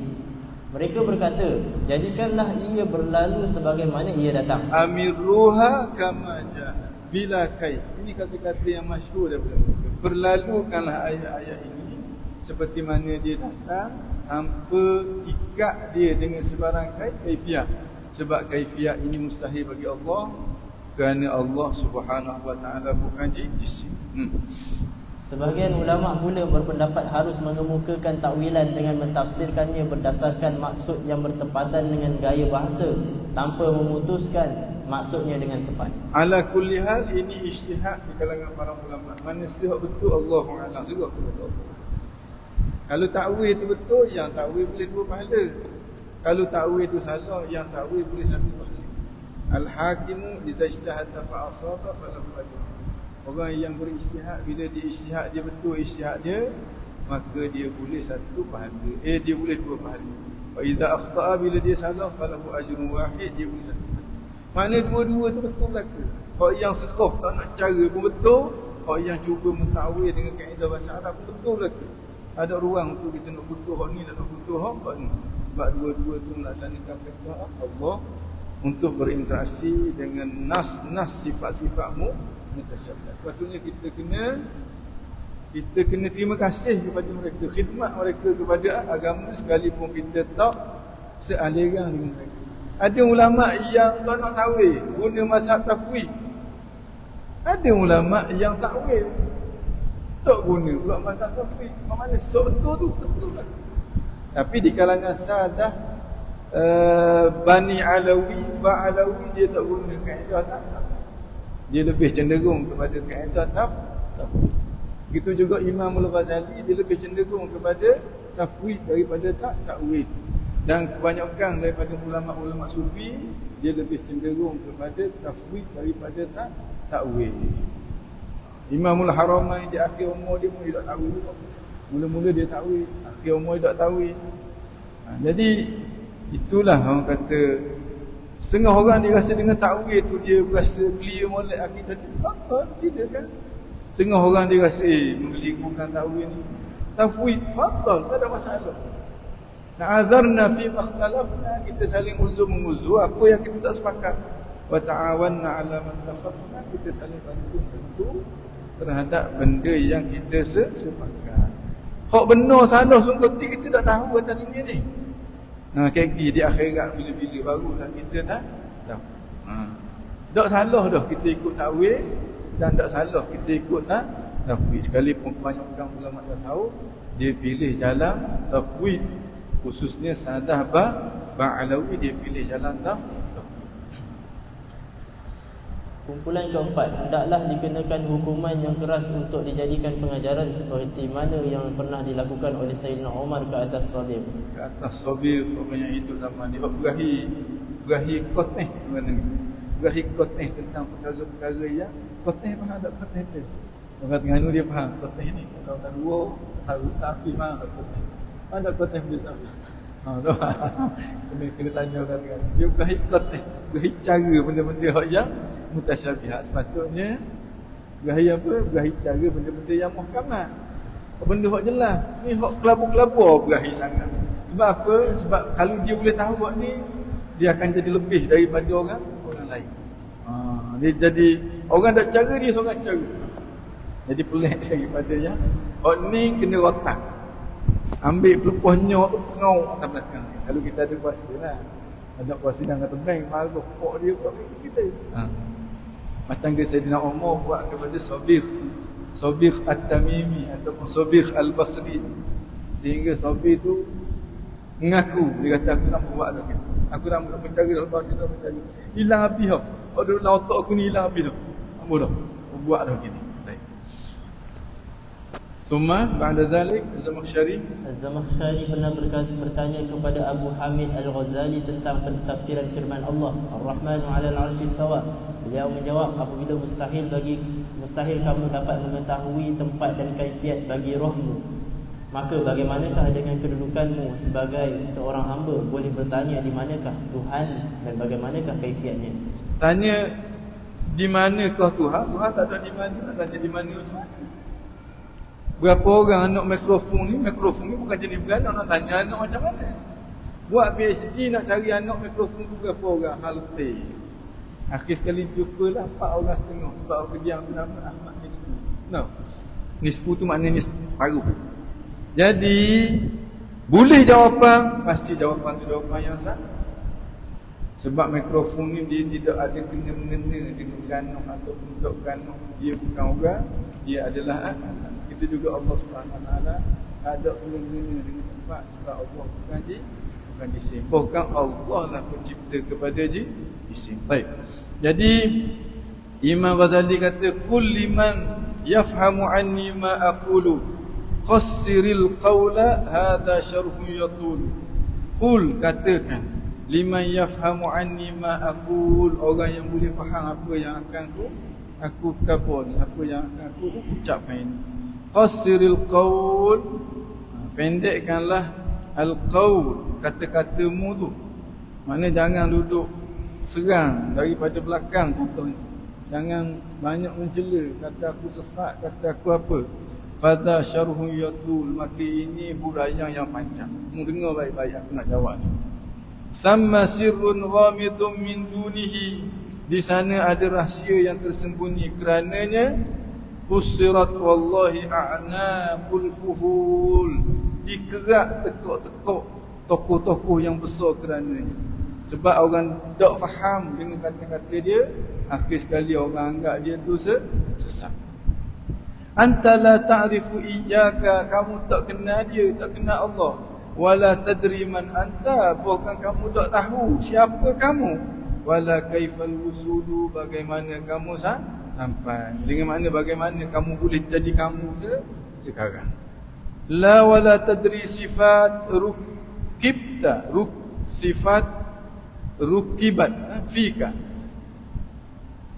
Mereka berkata, jadikanlah ia berlalu sebagaimana ia datang. Amiruha kama ja'at bila kait. Ini kata-kata yang masyhur daripada mereka. Berlalukanlah ayat-ayat ini seperti mana dia datang, tanpa ikat dia dengan sebarang kaifiah. Sebab kaifiah ini mustahil bagi Allah, kerana Allah Subhanahu wa taala bukan jisim. Sebahagian ulama pula berpendapat harus mengemukakan takwilan dengan mentafsirkannya berdasarkan maksud yang bertepatan dengan gaya bahasa, tanpa memutuskan maksudnya dengan tepat. Ala kulli hal, ini ijtihad di kalangan para ulama. Mana sihak betul Allahu a'lam, serah kepada Allah. Kalau takwil itu betul, yang takwil boleh 2 pahala. Kalau takwil itu salah, yang takwil boleh 1 pahala. Al-hakimu idza ijtahada fa asaba falahu ajrun. Orang yang berijtihad, bila dia ijtihad dia betul ijtihad dia, maka dia boleh 1 pahala. Dia boleh 2 pahala. Wa idza akhta'a, bila dia salah, falahu ajrun wahid, dia boleh 1 pahala. Mana dua-dua tu betul belaka. Kalau yang serah tak nak cara pun betul, kalau yang cuba mentakwil dengan kaedah bahasa Arab pun betul belaka. ada ruang untuk kita nak butuh hak ni dan nak butuh hak ni. Sebab dua-dua tu melaksanakan perintah Allah untuk berinteraksi dengan nas-nas sifat-sifatmu mutasyabih. Sepatutnya kita kena terima kasih kepada mereka, khidmat mereka kepada agama sekalipun kita tak sealiran dengan mereka. Ada ulama yang tak nak tawil, guna mazhab tafwid. Ada ulama yang takwil, tak guna pula mazhab tafwid. Mana betul tu betul kan? Tapi di kalangan sadah Bani Alawi, Ba'alawi, dia tak guna kaedah tak. Dia lebih cenderung kepada kaedah tafwid. Begitu juga Imam Al-Ghazali, dia lebih cenderung kepada tafwid daripada takwil. Dan kebanyakan daripada ulama-ulama sufi, dia lebih cenderung kepada tafwid daripada takwil. Imamul Haramain di akhir umur dia pun tidak takwil. Mula-mula dia takwil, akhir umur dia tak takwil. Jadi itulah orang kata, setengah orang dia rasa dengan takwil tu dia rasa clear molek akidah dia. Apa? Tidak kan? Setengah orang dia rasa menggelikurkan takwil ni. Tafwid, fadal, tak ada masalah. Na'azarna fi makhtalafna, kita saling uzur-menguzur apa yang kita tak sepakat. Wa ta'awanna 'ala man tafaqna, kita saling bantu terhadap benda yang kita sepakat. Hak benar salah sungguh kita tak tahu atas dunia ni. Kayak di akhirat bila-bila barulah kita dah tahu. Tak salah dah kita ikut takwil dan tak salah kita ikut tafwid. Sekalipun kebanyakan ulama tasawuf dia pilih jalan tafwid, khususnya Sadah Ba'alawi dia pilih jalan tafwid. Kumpulan keempat, hendaklah dikenakan hukuman yang keras untuk dijadikan pengajaran seperti mana yang pernah dilakukan oleh Sayyidina Umar ke atas Sabir. Ke atas Sabir, orang yang hidup zaman dia berahi koteh mana ni? Berahi koteh tentang perkara-perkara yang koteh faham tak koteh tu? Orang Terengganu dia faham koteh ni. Kalau tak dua, tahu tapi faham tak koteh. Faham tak koteh boleh sampai. Kena tanya orang kan. Dia berahi koteh, berahi cara benda-benda yang mutasyabihat. Sepatutnya berahi apa? Berahi cara benda-benda yang muhkamat. Benda hak jelas. Ni hak kelabu-kelabu berahi sangat. Sebab apa? Sebab kalau dia boleh tahu hak ni, dia akan jadi lebih daripada orang lain. Dia jadi orang tak cara, dia seorang cara. Jadi pelik daripada yang hak ni kena rotak. Ambil pelepahnya tu pengau atas belakang. Kalau kita ada kuasa lah. Ada kuasa yang kata bank marah pok dia buat kita. Macam ke Sayyidina Umar buat kepada Sabir At-Tamimi ataupun Sabir Al-Basri. Sehingga Sabir tu mengaku, dia kata aku tak buat dah gitu. Aku nak mencari lepas kita mencari. Hilang habis dah. Dalam otak aku ni hilang habis dah. Apa dah? Aku buat dah gini. Summa ba'da zalik Az-Zamakhsyari pernah bertanya kepada Abu Hamid Al-Ghazali tentang pentafsiran firman Allah Ar-Rahmanu 'alal 'arsy istawa. Beliau menjawab, apabila mustahil kamu dapat mengetahui tempat dan kaifiat bagi rohmu, maka bagaimanakah dengan kedudukanmu sebagai seorang hamba? Boleh bertanya di manakah Tuhan dan bagaimanakah kaifiatnya. Tanya di manakah Tuhan? Tuhan tak ada di mana, tanya di mana Tuhan. Berapa orang anak mikrofon ni bukan jenis beranak, nak tanya anak macam mana. Buat PhD nak cari anak mikrofon tu berapa orang, halte. Akhir sekali jumpalah 4 orang setengah. Sebab orang kerja aku nama Ahmad Nisfu. Nisfu tu maknanya paruh. Jadi boleh jawapan, pasti jawapan tu jawapan yang sah. Sebab mikrofon ni dia tidak ada kena-mengena dengan beranak ataupun untuk beranak. Dia bukan orang, dia adalah anak. Itu juga Allah Subhanahu Wa Taala ada kena-mengena dengan tempat. Sebab Allah bukan jisim. Bukan Allah lah pencipta kepada jisim. Baik. Jadi Imam Ghazali kata kul liman yafhamu anni ma aqulu qassiril qawla hadha syarhu yatul. Kul, katakan, liman yafhamu anni ma aqul, orang yang boleh faham apa yang akan aku kabur, apa yang akan aku ucapkan ini. Qassiril qawl, pendekkanlah al-qawl, kata-katamu tu. Maknanya jangan duduk serang daripada belakang contohnya. Jangan banyak mencela, kata aku sesat, kata aku apa. Fadha syarhun yatul, maka ini huraian yang panjang. Mu dengar baik-baik aku nak jawab ni. Samma sirrun ghamidun min dunihi, di sana ada rahsia yang tersembunyi kerananya. Fussirat wallahi a'naqul fuhul, dikerak tekuk-tekuk tokoh-tokoh yang besar kerananya. Sebab orang tak faham dengan kata-kata dia, akhir sekali orang anggap dia tu sesat. Anta la ta'rifu iyyaka, kamu tak kenal dia, tak kenal Allah. Wala tadri man anta, bukan kamu tak tahu siapa kamu. Wala kaifal wusulu, bagaimana kamu sampai. Dengan mana bagaimana kamu boleh jadi kamu sekarang. La wala tadri sifat rukibta, sifat rukibat fika.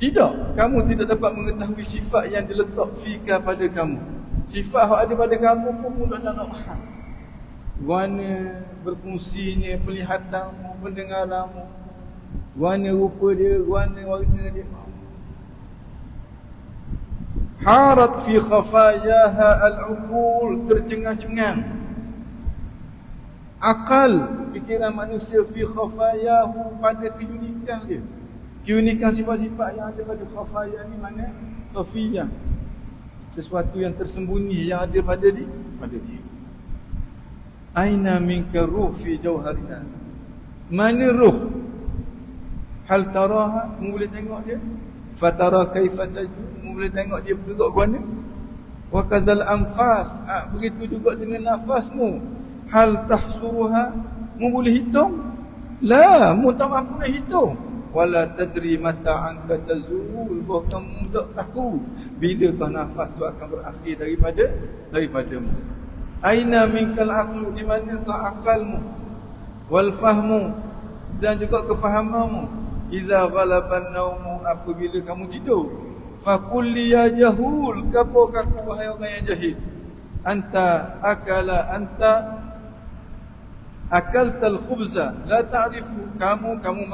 Tidak, kamu tidak dapat mengetahui sifat yang diletak fika pada kamu. Sifat yang ada pada kamu pun mudah nak faham. Warna berfungsinya, penglihatanmu, pendengaranmu, warna rupa dia, warna dia. Harat fi khafayaha al-uqul, tercengang-cengang akal, fikiran manusia fi khafayahu, pada keunikan dia. Keunikan sifat-sifat yang ada pada khafaya ni mana? Khafiyah, sesuatu yang tersembunyi yang ada pada dia. Aina minka ruh fi jawhariha, mana ruh? Hal taraha, mu boleh tengok dia? Fatara kaifa taju, mu boleh tengok dia bergerak ke mana? Wa kadzal anfas, begitu juga dengan nafasmu. Hal tahsuruha, mu boleh hitung? La, mu tak mampu nak hitung. Wala tadri mata anka tazul, bahkan mu tak tahu bilakah nafas tu akan berakhir daripadamu. Aina minkal aqlu, di manakah akalmu? Wal fahmu, dan juga kefahamanmu. Iza ghalaban naumu, apabila kamu tidur. Faqul li ya jahul, kapokah aku wahai orang yang jahil. Anta akaltal khubza la ta'rifu, kamu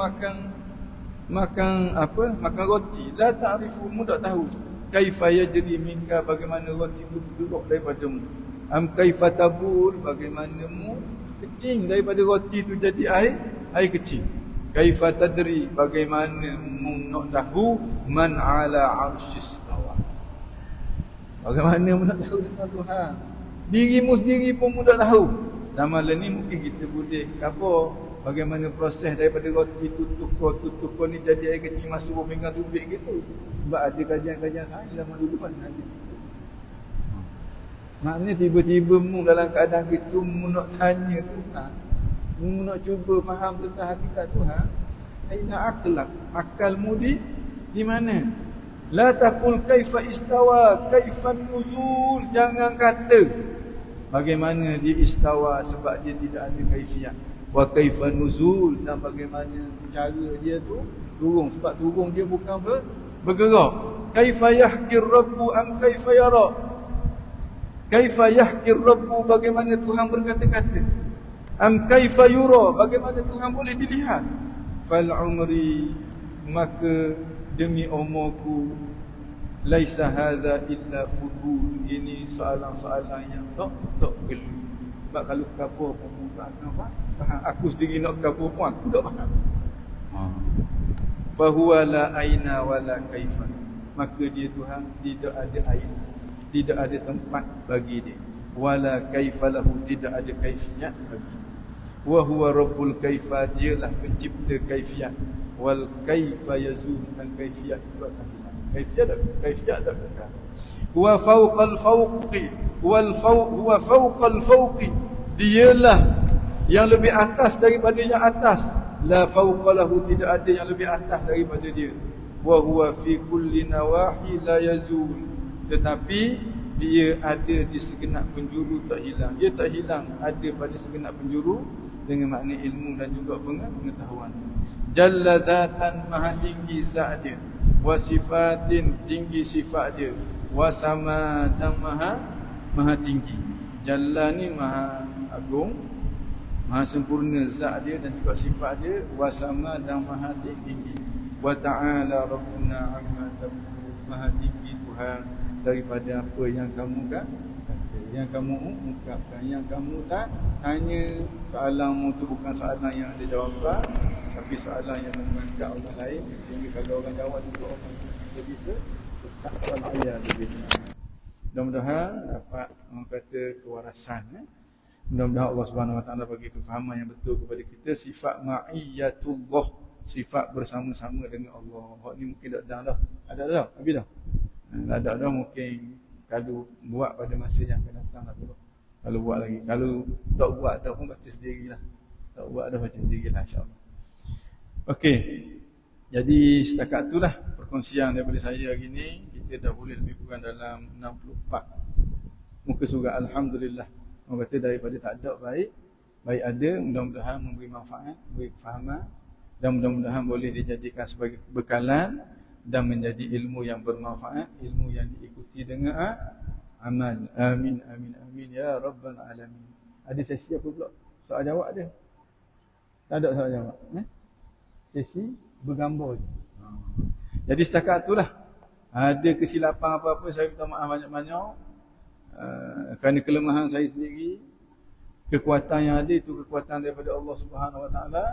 makan apa? Makan roti. La ta'rifu, mu tak tahu. Kaifa yajri minka, bagaimana roti itu bergerak daripadamu. Am kaifa tabul, bagaimana mu kecing daripada roti itu jadi air kecil. Kaifa tadri, bagaimana mu nak tahu man ala arsyis tawa, bagaimana mu nak tahu tentang Tuhan. Dirimu sendiri pun mu tak tahu. Zaman ni mungkin kita boleh apa, bagaimana proses daripada roti tutuk ni jadi air kecil masuk pinggan tubik gitu. Sebab ada kajian-kajian sains zaman dulu kan ada. Maknanya tiba-tiba mu dalam keadaan gitu, mu nak tanya Tuhan, mu nak cuba faham tentang hakikat Tuhan. Aina aqlak, akalmu di mana? La taqul kaifa istawa, kaifa nuzul, jangan kata bagaimana dia istawa, sebab dia tidak ada kaifiyah. Wa kaifa nuzul, dan bagaimana cara dia tu turun, sebab turun dia bukan bergerak. Kaifa yahkir rabbu am kaifa yara, kaifa yahkir rabbu, bagaimana Tuhan berkata-kata. Am kaifa yura, bagaimana Tuhan boleh dilihat. Fal umri, maka demi umurku, laisa hadza illa fudul, ini soalan-soalan yang tak perlu. Sebab kalau kabur pun tak faham. Aku sendiri nak kabur pun aku tak faham. Fa huwa la aina wala kaifa, maka dia Tuhan tidak ada aina, tidak ada tempat bagi dia. Wala kaifalahu, tidak ada kaifiyat bagi dia. Wa huwa rabbul kaifa, dialah pencipta kaifiyat. Wal kaifa yazul, dan kaifiyat juga tak hilang. Kaifiyat tak kekal. Huwa fawqal fawqi, huwa fawqal fawqi, dialah yang lebih atas daripada yang atas. La fawqalahu, tidak ada yang lebih atas daripada dia. Wa huwa fi kulli nawahi la yazul, tetapi dia ada di segenap penjuru, tak hilang. Dia tak hilang, ada pada segenap penjuru, dengan makna ilmu dan juga pengetahuan. Jalla dzatan, maha tinggi zat dia. Wa sifatin, tinggi sifat dia. Wa sama, dan maha tinggi. Jalla ni maha agung, maha sempurna zat dia dan juga sifat dia. Wa sama, dan maha tinggi. Wa ta'ala rabbuna amma tabudun, maha tinggi Tuhan daripada apa yang kamu yang kamu ungkapkan, yang kamu tak tanya. Soalanmu tu bukan soalan yang ada jawapan, tapi soalan yang mengangkat orang lain, sehingga kalau orang jawab juga orang jadi sesat wal-ayat lebih. Mudah-mudahan dapat orang kata kewarasan. Mudah-mudahan Allah Subhanahu Wa Taala bagi kefahaman yang betul kepada kita sifat ma'iyatullah, sifat bersama-sama dengan Allah. Hak ni mungkin tak dah. Ada dah. Habis dah. Ada dah mungkin kalau buat pada masa yang akan datang lah dulu. Kalau buat lagi. Kalau tak buat dah pun baca sendirilah. Tak buat dah baca sendirilah insya-Allah. Okey. Jadi setakat itulah perkongsian daripada saya hari ni. Kita dah boleh lebih kurang dalam 64 muka surat. Alhamdulillah. Orang kata daripada tak ada baik ada. Mudah-mudahan memberi manfaat, memberi kefahaman, dan mudah-mudahan boleh dijadikan sebagai bekalan dan menjadi ilmu yang bermanfaat, ilmu yang diikuti dengan amal. Amin amin amin ya rabbal alamin. Ada sesi apa pula? Soal jawab ada? Tak ada soal jawab. Sesi bergambar je. Jadi setakat itulah. Ada kesilapan apa-apa saya minta maaf banyak-banyak. Kerana kelemahan saya sendiri. Kekuatan yang ada itu kekuatan daripada Allah Subhanahu Wa Taala.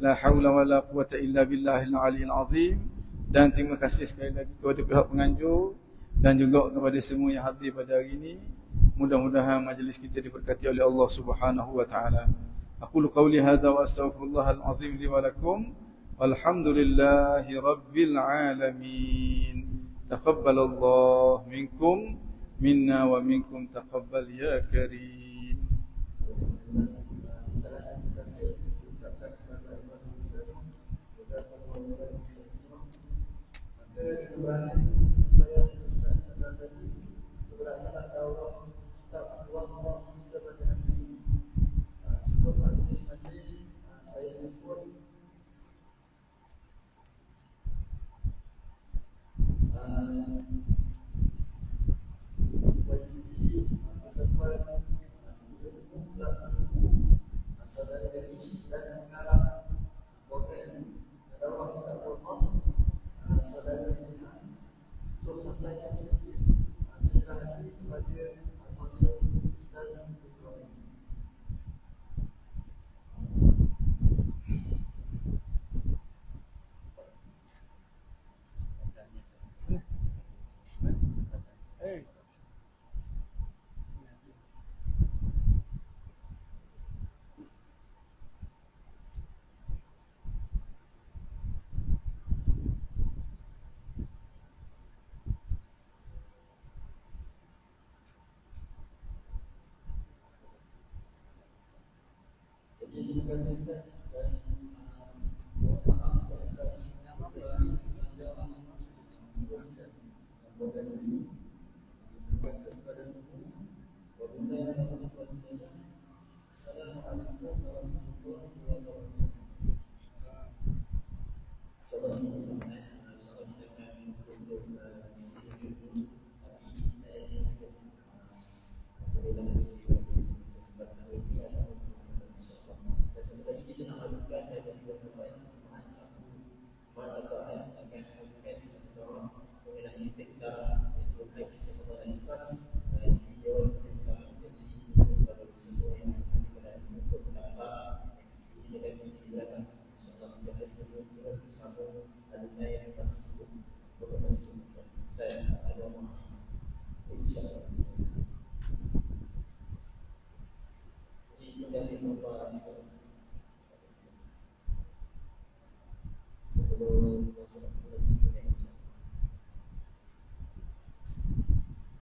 La haula wala quwata illa billahil aliyyil azim. Dan terima kasih sekali lagi kepada pihak penganjur dan juga kepada semua yang hadir pada hari ini. Mudah-mudahan majlis kita diberkati oleh Allah Subhanahu Wa Taala. Aqulu qawli hadza wa astaghfirullahal azim li wa lakum. Walhamdulillahi rabbil alamin. Taqabbalallahu minkum minna wa minkum taqabbal ya karim. Assalamualaikum warahmatullahi wabarakatuh.